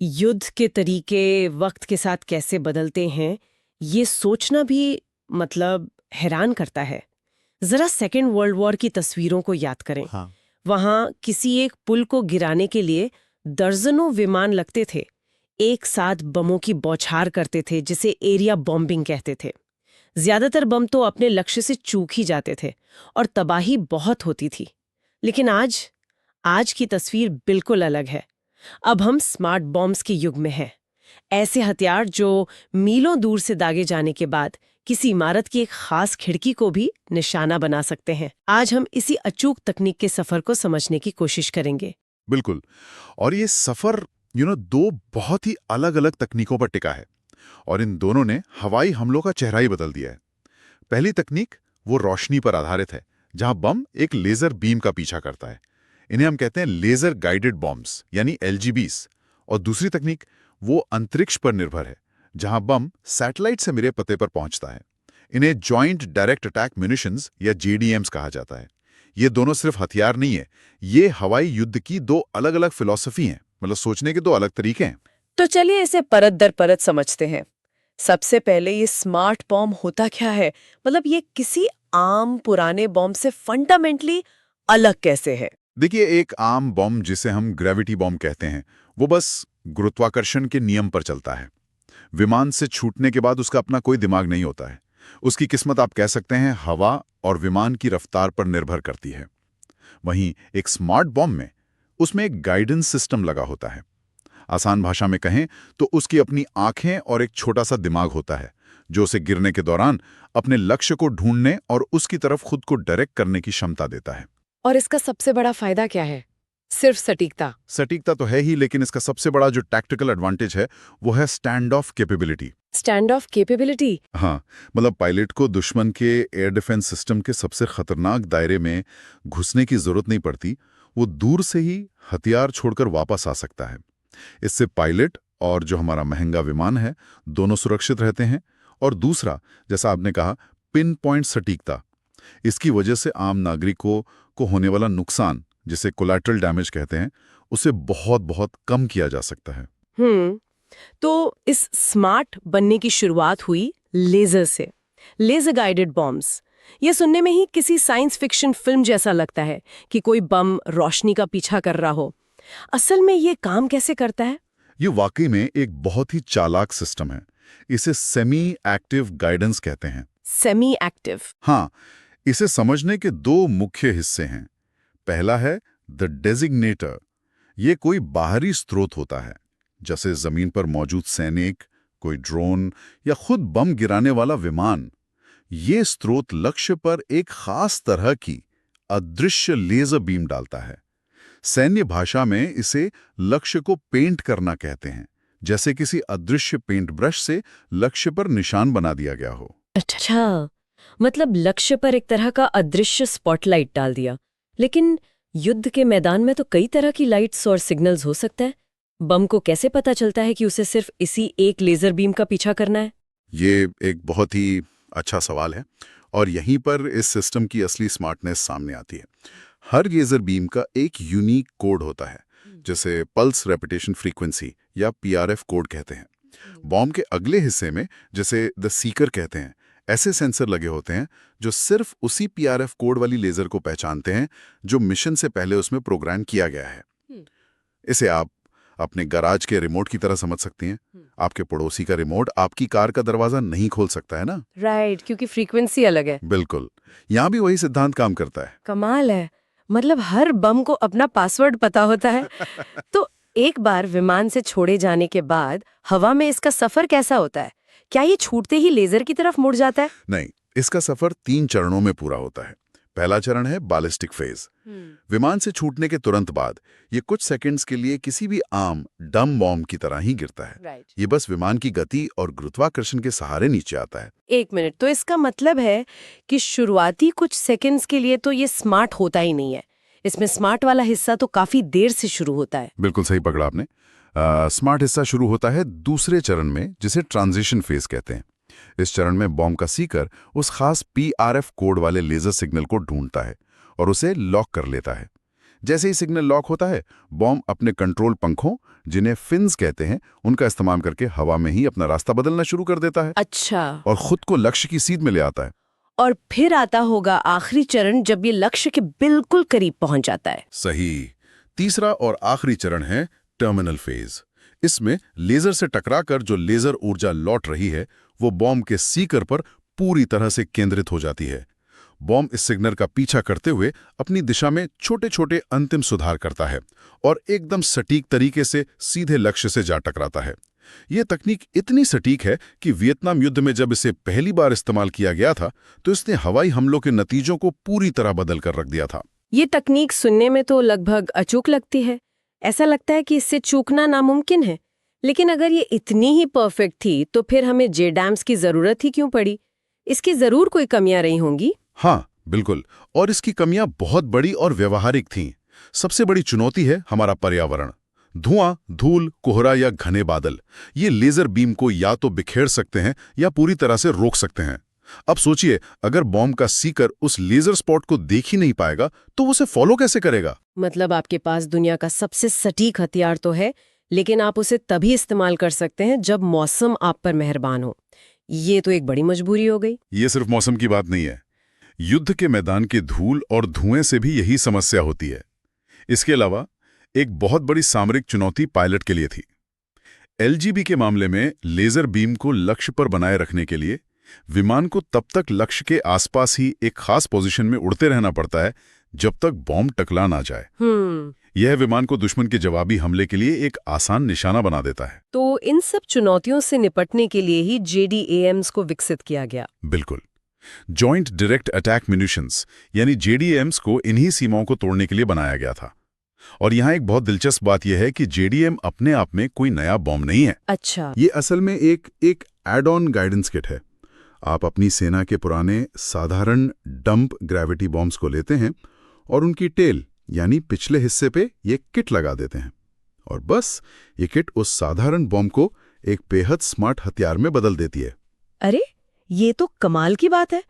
युद्ध के तरीके वक्त के साथ कैसे बदलते हैं, ये सोचना भी मतलब हैरान करता है। जरा सेकेंड वर्ल्ड वॉर की तस्वीरों को याद करें। हाँ। वहां किसी एक पुल को गिराने के लिए दर्जनों विमान लगते थे, एक साथ बमों की बौछार करते थे, जिसे एरिया बॉम्बिंग कहते थे। ज्यादातर बम तो अपने लक्ष्य से चूक ही जाते थे और तबाही बहुत होती थी। लेकिन आज आज की तस्वीर बिल्कुल अलग है। अब हम स्मार्ट बॉम्ब्स के युग में हैं। ऐसे हथियार जो मीलों दूर से दागे जाने के बाद किसी इमारत की एक खास खिड़की को भी निशाना बना सकते हैं। आज हम इसी अचूक तकनीक के सफर को समझने की कोशिश करेंगे। बिल्कुल। और ये सफर दो बहुत ही अलग अलग तकनीकों पर टिका है और इन दोनों ने हवाई हमलों का चेहरा ही बदल दिया है। पहली तकनीक वो रोशनी पर आधारित है, जहां बम एक लेजर बीम का पीछा करता है। इन्हें हम कहते हैं लेजर गाइडेड बॉम्ब्स यानी एलजीबीस। और दूसरी तकनीक वो अंतरिक्ष पर निर्भर है, जहां बम सैटेलाइट से मिले पते पर पहुंचता है। इन्हें जॉइंट डायरेक्ट अटैक म्यूनिशंस या जेडीएम्स कहा जाता है। ये दोनों सिर्फ हथियार नहीं है, ये हवाई युद्ध की दो अलग अलग फिलॉसफी हैं, मतलब सोचने के दो अलग तरीके हैं। तो चलिए इसे परत दर परत समझते हैं। सबसे पहले ये स्मार्ट बॉम्ब होता क्या है? मतलब ये किसी आम पुराने बॉम्ब से फंडामेंटली अलग कैसे है? देखिए, एक आम बॉम्ब जिसे हम ग्रेविटी बॉम्ब कहते हैं, वो बस गुरुत्वाकर्षण के नियम पर चलता है। विमान से छूटने के बाद उसका अपना कोई दिमाग नहीं होता है। उसकी किस्मत आप कह सकते हैं हवा और विमान की रफ्तार पर निर्भर करती है। वहीं एक स्मार्ट बॉम्ब में उसमें एक गाइडेंस सिस्टम लगा होता है। आसान भाषा में कहें तो उसकी अपनी आंखें और एक छोटा सा दिमाग होता है, जो उसे गिरने के दौरान अपने लक्ष्य को ढूंढने और उसकी तरफ खुद को डायरेक्ट करने की क्षमता देता है। और इसका सबसे बड़ा फायदा क्या है? सिर्फ सटीकता? सटीकता तो है ही, लेकिन इसका सबसे बड़ा जो टैक्टिकल एडवांटेज है वो है stand of capability. Stand of capability? हाँ, मतलब पायलट को दुश्मन के एयर डिफेंस सिस्टम के सबसे खतरनाक दायरे में घुसने की जरूरत नहीं पड़ती। वो दूर से ही हथियार छोड़कर वापस आ सकता है। इससे पायलट और जो हमारा महंगा विमान है, दोनों सुरक्षित रहते हैं। और दूसरा, जैसा आपने कहा, पिन पॉइंट सटीकता। इसकी वजह से आम नागरिकों को होने वाला नुकसान, जिसे कोलैटरल डैमेज कहते हैं, उसे बहुत बहुत कम किया जा सकता है। तो इस स्मार्ट बनने की शुरुआत हुई लेजर से। लेजर गाइडेड बॉम्ब्स, ये सुनने में ही किसी साइंस फिक्शन फिल्म जैसा लगता है कि कोई बम रोशनी का पीछा कर रहा हो। असल में ये काम कैसे करता है? ये वाकई में एक बहुत ही चालाक सिस्टम है। इसे सेमी एक्टिव गाइडेंस कहते हैं। Semi active? हाँ, इसे समझने के दो मुख्य हिस्से हैं। पहला है द डेजिग्नेटर। ये कोई बाहरी स्रोत होता है, जैसे जमीन पर मौजूद सैनिक, कोई ड्रोन या खुद बम गिराने वाला विमान। ये स्रोत लक्ष्य पर एक खास तरह की अदृश्य लेजर बीम डालता है। सैन्य भाषा में इसे लक्ष्य को पेंट करना कहते हैं, जैसे किसी अदृश्य पेंट ब्रश से लक्ष्य पर निशान बना दिया गया हो। अच्छा, मतलब लक्ष्य पर एक तरह का अदृश्य स्पॉटलाइट डाल दिया। लेकिन युद्ध के मैदान में तो कई तरह की लाइट्स और सिग्नल्स हो सकते हैं। बम को कैसे पता चलता है कि उसे सिर्फ इसी एक लेजर बीम का पीछा करना है? ये एक बहुत ही अच्छा सवाल है और यहीं पर इस सिस्टम की असली स्मार्टनेस सामने आती है। हर लेजर बीम का एक यूनिक कोड होता है, जिसे पल्स रेपिटेशन फ्रीक्वेंसी या पीआरएफ कोड कहते हैं। बॉम्ब के अगले हिस्से में, जिसे द सीकर कहते हैं, ऐसे सेंसर लगे होते हैं जो सिर्फ उसी पीआरएफ कोड वाली लेजर को पहचानते हैं जो मिशन से पहले उसमें प्रोग्राम किया गया है। इसे आप अपने गैराज के रिमोट की तरह समझ सकती हैं। आपके पड़ोसी का रिमोट आपकी कार का दरवाजा नहीं खोल सकता है ना? राइट, क्योंकि फ्रीक्वेंसी अलग है। बिल्कुल, यहां भी वही सिद्धांत काम करता है। कमाल है। मतलब हर बम को अपना पासवर्ड पता होता है। तो एक बार विमान से छोड़े जाने के बाद हवा में इसका सफर कैसा होता है? क्या ये छूटते ही लेजर की तरफ मुड़ जाता है? नहीं, इसका सफर 3 चरणों में पूरा होता है। पहला चरण है बैलिस्टिक फेज। विमान से छूटने के तुरंत बाद ये कुछ सेकंड्स के लिए किसी भी आम डम बॉम्ब की तरह ही गिरता है। राइट। ये बस विमान की गति और गुरुत्वाकर्षण के सहारे नीचे आता है। एक मिनट, तो इसका मतलब है कि शुरुआती कुछ सेकंड्स के लिए तो ये स्मार्ट होता ही नहीं है। इसमें स्मार्ट वाला हिस्सा तो काफी देर से शुरू होता है। बिल्कुल सही पकड़ा आपने। स्मार्ट हिस्सा शुरू होता है दूसरे चरण में, जिसे ट्रांजिशन फेज कहते हैं। इस चरण में बॉम्ब का सीकर उस खास पीआरएफ कोड वाले लेजर सिग्नल को ढूंढता है और उसे लॉक कर लेता है। जैसे ही सिग्नल लॉक होता है, बॉम्ब अपने कंट्रोल पंखों, जिन्हें फिन्स कहते हैं, उनका इस्तेमाल करके हवा में ही अपना रास्ता बदलना शुरू कर देता है अच्छा। और खुद को लक्ष्य की सीध में ले आता है। और फिर आता होगा आखिरी चरण, जब ये लक्ष्य के बिल्कुल करीब पहुंच जाता है। सही। तीसरा और आखिरी चरण है टर्मिनल फेज। इसमें लेजर से टकराकर जो लेजर ऊर्जा लौट रही है, वो बॉम्ब के सीकर पर पूरी तरह से केंद्रित हो जाती है। बॉम्ब इस सिग्नल का पीछा करते हुए अपनी दिशा में छोटे छोटे अंतिम सुधार करता है और एकदम सटीक तरीके से सीधे लक्ष्य से जा टकराता है। यह तकनीक इतनी सटीक है कि वियतनाम युद्ध में जब इसे पहली बार इस्तेमाल किया गया था, तो इसने हवाई हमलों के नतीजों को पूरी तरह बदल कर रख दिया था। ये तकनीक सुनने में तो लगभग अचूक लगती है। ऐसा लगता है कि इससे चूकना नामुमकिन है। लेकिन अगर ये इतनी ही परफेक्ट थी, तो फिर हमें JDAMs की जरूरत ही क्यों पड़ी? इसकी जरूर कोई कमियां रही होंगी। हाँ, बिल्कुल। और इसकी कमियां बहुत बड़ी और व्यवहारिक थीं। सबसे बड़ी चुनौती है हमारा पर्यावरण। धुआं, धूल, कोहरा या घने बादल, ये लेजर बीम को या तो बिखेर सकते हैं या पूरी तरह से रोक सकते हैं। अब सोचिए, अगर बॉम्ब का सीकर उस लेजर स्पॉट को देख ही नहीं पाएगा, तो उसे फॉलो कैसे करेगा? मतलब आपके पास दुनिया का सबसे सटीक हथियार तो है, लेकिन आप उसे तभी इस्तेमाल कर सकते हैं जब मौसम आप पर मेहरबान हो। ये तो एक बड़ी मजबूरी हो गई। ये सिर्फ मौसम की बात नहीं है। युद्ध के मैदान के धूल और धुएं से भी यही समस्या होती है। इसके अलावा एक बहुत बड़ी सामरिक चुनौती पायलट के लिए थी। LGB के मामले में लेजर बीम को लक्ष्य पर बनाए रखने के लिए विमान को तब तक लक्ष्य के आसपास ही एक खास पोजीशन में उड़ते रहना पड़ता है जब तक बॉम्ब टकला ना जाए। यह विमान को दुश्मन के जवाबी हमले के लिए एक आसान निशाना बना देता है। तो इन सब चुनौतियों से निपटने के लिए ही JDAMs को विकसित किया गया। बिल्कुल। जॉइंट डायरेक्ट अटैक म्यूनिशंस यानी JDAMs को इन्हीं सीमाओं को तोड़ने के लिए बनाया गया था। और यहाँ एक बहुत दिलचस्प बात यह है कि JDAM अपने आप में कोई नया बॉम्ब नहीं है। अच्छा। ये असल में एक एड ऑन गाइडेंस किट है। आप अपनी सेना के पुराने साधारण डंप ग्रेविटी बॉम्ब्स को लेते हैं और उनकी टेल यानी पिछले हिस्से पे ये किट लगा देते हैं, और बस ये किट उस साधारण बॉम्ब को एक बेहद स्मार्ट हथियार में बदल देती है। अरे, ये तो कमाल की बात है।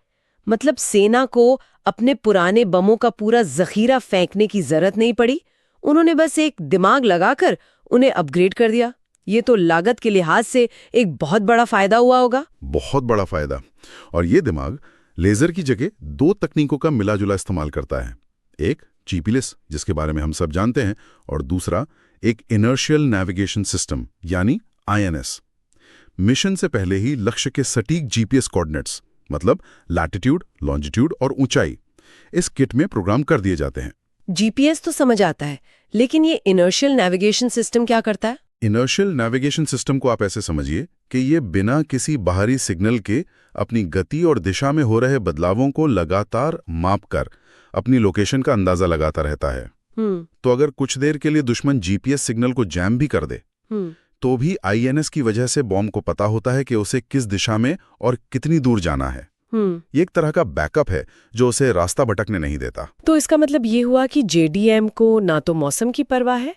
मतलब सेना को अपने पुराने बमों का पूरा जखीरा फेंकने की जरूरत नहीं पड़ी। उन्होंने बस एक दिमाग लगाकर उन्हें अपग्रेड कर दिया। ये तो लागत के लिहाज से एक बहुत बड़ा फायदा हुआ होगा। बहुत बड़ा फायदा। और ये दिमाग लेजर की जगह दो तकनीकों का मिला-जुला इस्तेमाल करता है। एक GPS, जिसके बारे में हम सब जानते हैं, और दूसरा एक इनर्शियल नेविगेशन सिस्टम यानी INS। मिशन से पहले ही लक्ष्य के सटीक GPS कोऑर्डिनेट्स, मतलब लैटिट्यूड, लॉन्जिट्यूड और ऊंचाई, इस किट में प्रोग्राम कर दिए जाते हैं। GPS तो समझ आता है, लेकिन ये इनर्शियल नेविगेशन सिस्टम क्या करता है? इनर्शियल नेविगेशन सिस्टम को आप ऐसे समझिए कि ये बिना किसी बाहरी सिग्नल के अपनी गति और दिशा में हो रहे बदलावों को लगातार मापकर अपनी लोकेशन का अंदाजा लगाता रहता है। तो अगर कुछ देर के लिए दुश्मन GPS सिग्नल को जैम भी कर दे, तो भी INS की वजह से बॉम्ब को पता होता है कि उसे किस दिशा में और कितनी दूर जाना है। ये एक तरह का बैकअप है जो उसे रास्ता भटकने नहीं देता। तो इसका मतलब ये हुआ कि JDAM को ना तो मौसम की परवाह है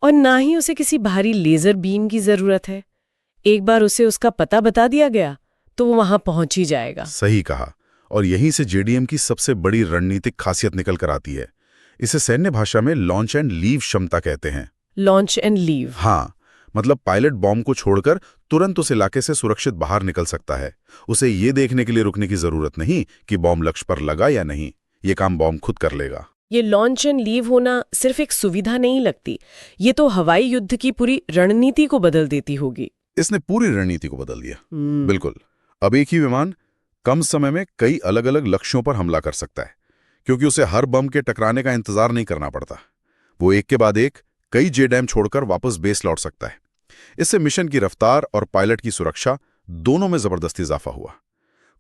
और ना ही उसे किसी बाहरी लेजर बीम की जरूरत है। एक बार उसे उसका पता बता दिया गया तो वो वहां पहुंच ही जाएगा। सही कहा। और यहीं से JDAM की सबसे बड़ी रणनीतिक खासियत निकल कर आती है। इसे सैन्य भाषा में लॉन्च एंड लीव क्षमता कहते हैं। Launch and leave? हाँ, मतलब पायलट बॉम्ब को छोड़कर तुरंत उस इलाके से सुरक्षित बाहर निकल सकता है। उसे ये देखने के लिए रुकने की जरूरत नहीं कि बॉम्ब लक्ष्य पर लगा या नहीं। ये काम बॉम्ब खुद कर लेगा। ये लॉन्च एंड लीव होना सिर्फ एक सुविधा नहीं लगती, ये तो हवाई युद्ध की पूरी रणनीति को बदल देती होगी। इसने पूरी रणनीति को बदल दिया। बिल्कुल। अब एक ही विमान कम समय में कई अलग अलग लक्ष्यों पर हमला कर सकता है, क्योंकि उसे हर बम के टकराने का इंतजार नहीं करना पड़ता। वो एक के बाद एक कई JDAM छोड़कर वापस बेस लौट सकता है। इससे मिशन की रफ्तार और पायलट की सुरक्षा दोनों में जबरदस्त इजाफा हुआ।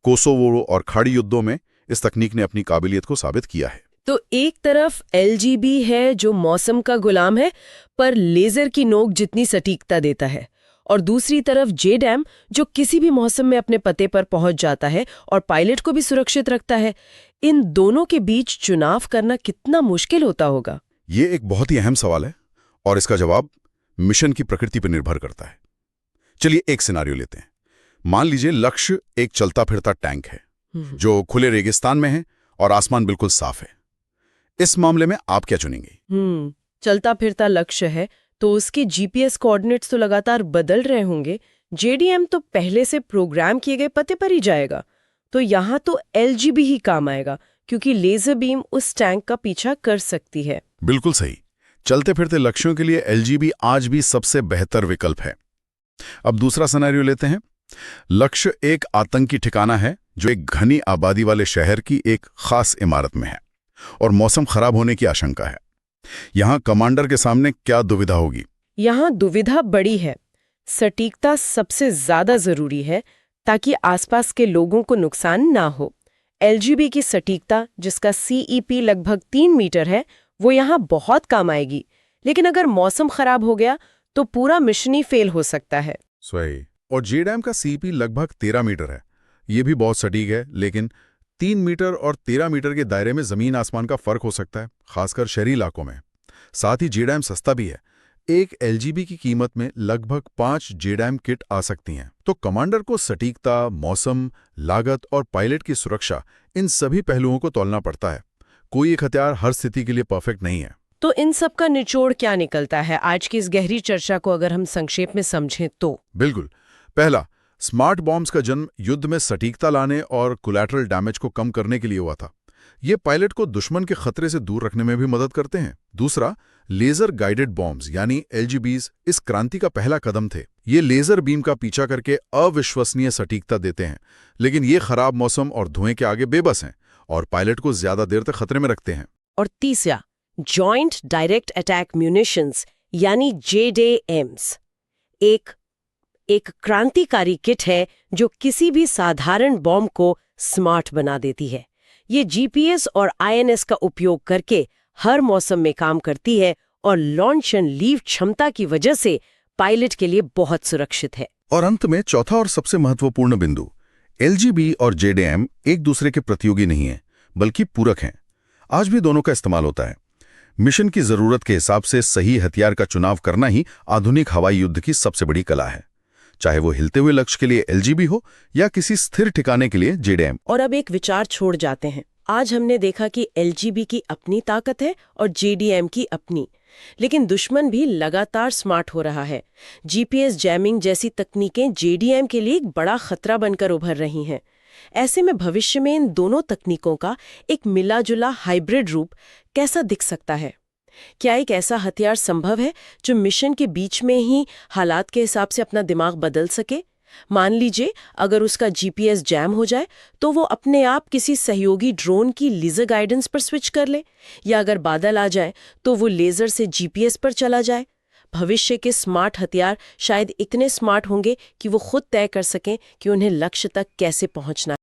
कोसोवो और खाड़ी युद्धों में इस तकनीक ने अपनी काबिलियत को साबित किया है। तो एक तरफ LGB है जो मौसम का गुलाम है पर लेजर की नोक जितनी सटीकता देता है, और दूसरी तरफ JDAM जो किसी भी मौसम में अपने पते पर पहुंच जाता है और पायलट को भी सुरक्षित रखता है। इन दोनों के बीच चुनाव करना कितना मुश्किल होता होगा? ये एक बहुत ही अहम सवाल है और इसका जवाब मिशन की प्रकृति पर निर्भर करता है। चलिए एक सिनारियो लेते हैं। मान लीजिए लक्ष्य एक चलता फिरता टैंक है जो खुले रेगिस्तान में है और आसमान बिल्कुल साफ है। इस मामले में आप क्या चुनेंगे? चलता फिरता लक्ष्य है तो उसके जीपीएस कोऑर्डिनेट्स तो लगातार बदल रहे होंगे। जेडीएम तो पहले से प्रोग्राम किए गए पते पर ही जाएगा। तो यहाँ तो एलजीबी ही काम आएगा, क्योंकि लेजर बीम उस टैंक का पीछा कर सकती है। बिल्कुल सही। चलते फिरते लक्ष्यों के लिए एलजीबी आज भी सबसे बेहतर विकल्प है। अब दूसरा सिनेरियो लेते हैं। लक्ष्य एक आतंकी ठिकाना है जो एक घनी आबादी वाले शहर की एक खास इमारत में है और मौसम खराब होने की आशंका है। यहाँ कमांडर के सामने क्या दुविधा होगी? यहाँ दुविधा बड़ी है। सटीकता सबसे ज्यादा जरूरी है ताकि आसपास के लोगों को नुकसान ना हो। एलजीबी की सटीकता, जिसका सीईपी लगभग 3 मीटर है, वो यहाँ बहुत काम आएगी। लेकिन अगर मौसम खराब हो गया तो पूरा मिशन ही फेल हो सकता है। सही। और जेडीएम का सीईपी लगभग 13 मीटर है। ये भी बहुत सटीक है, लेकिन 3 मीटर और 13 मीटर के दायरे में जमीन आसमान का फर्क हो सकता है, खासकर शहरी इलाकों में। साथ ही जेडीएम सस्ता भी है। एक एलजीबी की कीमत में लगभग 5 जेडीएम किट आ सकती हैं। तो कमांडर को सटीकता, मौसम, लागत और पायलट की सुरक्षा, इन सभी पहलुओं को तौलना पड़ता है। कोई एक हथियार हर स्थिति के लिए परफेक्ट नहीं है। तो इन सब का निचोड़ क्या निकलता है आज की इस गहरी चर्चा को अगर हम संक्षेप में समझें तो? बिल्कुल। पहला, स्मार्ट बॉम्ब्स का जन्म युद्ध में सटीकता लाने और कोलैटरल डैमेज को कम करने के लिए हुआ था। ये पायलट को दुश्मन के खतरे से दूर रखने में भी मदद करते हैं। दूसरा, लेजर गाइडेड बॉम्ब्स यानी एलजीबीज इस क्रांति का पहला कदम थे। ये लेजर बीम का पीछा करके अविश्वसनीय सटीकता देते हैं, लेकिन ये खराब मौसम और धुएं के आगे बेबस हैं और पायलट को ज्यादा देर तक खतरे में रखते हैं। और तीसरा, जॉइंट डायरेक्ट अटैक म्यूनिशंस यानी जेडीएम्स एक क्रांतिकारी किट है जो किसी भी साधारण बॉम्ब को स्मार्ट बना देती है। ये जीपीएस और आईएनएस का उपयोग करके हर मौसम में काम करती है और लॉन्च एंड लीव क्षमता की वजह से पायलट के लिए बहुत सुरक्षित है। और अंत में चौथा और सबसे महत्वपूर्ण बिंदु, एलजीबी और जेडीएम एक दूसरे के प्रतियोगी नहीं हैं, बल्कि पूरक हैं। आज भी दोनों का इस्तेमाल होता है। मिशन की जरूरत के हिसाब से सही हथियार का चुनाव करना ही आधुनिक हवाई युद्ध की सबसे बड़ी कला है, चाहे वो हिलते हुए लक्ष्य के लिए एलजीबी हो या किसी स्थिर ठिकाने के लिए जेडीएम। और अब एक विचार छोड़ जाते हैं। आज हमने देखा कि एलजीबी की अपनी ताकत है और जेडीएम की अपनी, लेकिन दुश्मन भी लगातार स्मार्ट हो रहा है। जीपीएस जैमिंग जैसी तकनीकें जेडीएम के लिए एक बड़ा खतरा बनकर उभर रही हैं। ऐसे में भविष्य में इन दोनों तकनीकों का एक मिला जुला हाइब्रिड रूप कैसा दिख सकता है? क्या एक ऐसा हथियार संभव है जो मिशन के बीच में ही हालात के हिसाब से अपना दिमाग बदल सके? मान लीजिए अगर उसका जीपीएस जैम हो जाए तो वो अपने आप किसी सहयोगी ड्रोन की लेजर गाइडेंस पर स्विच कर ले, या अगर बादल आ जाए तो वो लेजर से जीपीएस पर चला जाए। भविष्य के स्मार्ट हथियार शायद इतने स्मार्ट होंगे कि वो खुद तय कर सकें कि उन्हें लक्ष्य तक कैसे पहुंचना है।